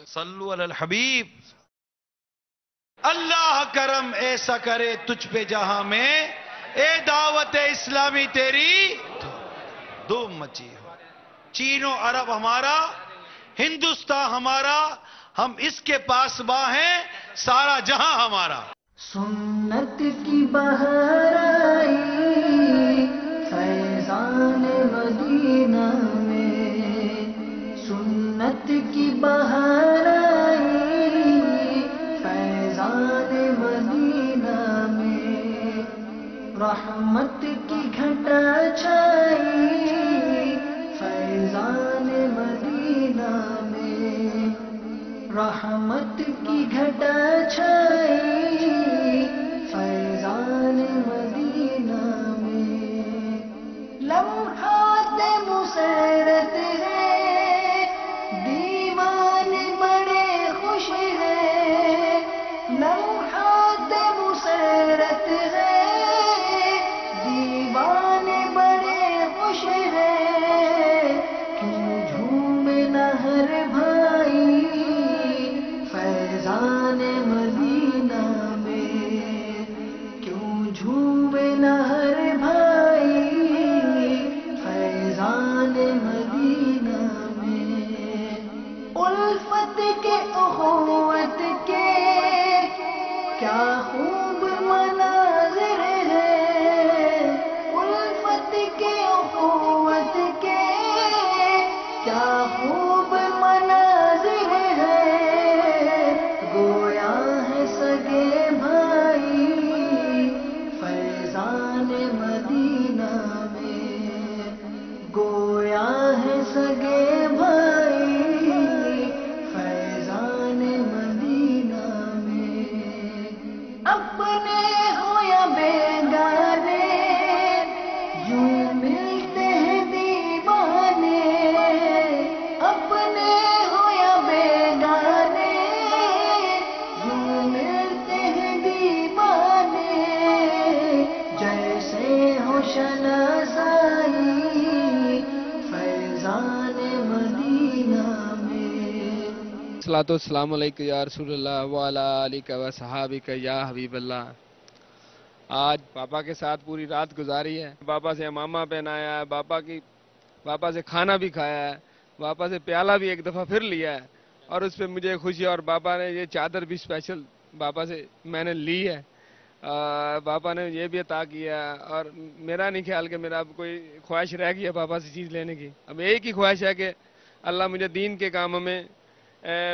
صلو علی الحبیب. اللہ کرم ایسا کرے تجھ پہ جہاں میں، اے دعوت اسلامی تیری دھوم مچی ہو. چین و عرب ہمارا، ہندوستان ہمارا، ہم اس کے پاسباں ہیں، سارا جہاں ہمارا. سنت کی بہار آئی فیضان مدینہ میں، سنت کی بہار آئی فیضان مدینہ میں، رحمت کی گھٹا چھائی فیضان مدینہ میں، رحمت کی گھٹا چھائی فیضان مدینہ میں. لمحات مسرت ہے دیوان بڑے خوش ہیں، لمحات مسرت ہے دیوان بڑے خوش ہیں، کیوں جھومے نہ ہر بھائی فیضان مدینہ میں، کیوں جھومے نہ ہر بھائی فیضان مدینہ میں. الفت کے اخوت کے کیا خوب مناظر ہیں، الفت کے اخوت کے کیا خوب مناظر ہیں، گویا ہے سگے بھائی فیضان مدینہ میں، گویا ہے سگے بھائی فیضان مدینہ میں. اپنے ہو یا بیگانے یوں ملتے ہیں دیوانے، اپنے ہو یا بیگانے یوں ملتے ہیں دیوانے، جیسے ہو شناسائی فیضان مدینہ میں. الصلاۃ والسلام علیک یا رسول اللہ وعلی آلک و صحابک یا حبیب اللہ. آج پاپا کے ساتھ پوری رات گزاری ہے، پاپا سے امامہ پہنایا ہے، پاپا سے کھانا بھی کھایا ہے، پاپا سے پیالہ بھی ایک دفعہ پھر لیا ہے، اور اس پہ مجھے خوشی. اور پاپا نے یہ چادر بھی اسپیشل پاپا سے میں نے لی ہے، پاپا نے یہ بھی عطا کیا ہے. اور میرا نہیں خیال کہ میرا اب کوئی خواہش رہ گئی ہے پاپا سے چیز لینے کی. اب ایک ہی خواہش ہے کہ اللہ مجھے دین کے کاموں میں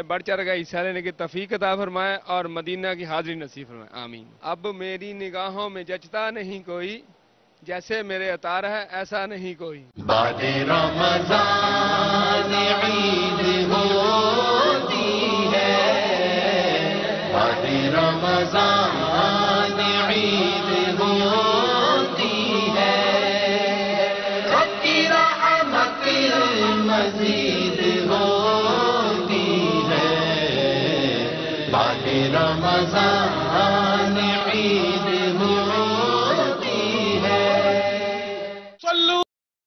بڑھ چڑھ کا حصہ لینے کی توفیق عطا فرمائے اور مدینہ کی حاضری نصیب فرمائے، آمین. اب میری نگاہوں میں جچتا نہیں کوئی، جیسے میرے عطار ہے ایسا نہیں کوئی. بعد رمضان عید ہوتی ہے، بعد رمضان عید ہوتی ہے، رب کی رحمت مزید ہوتی ہے، بعد رمضان عید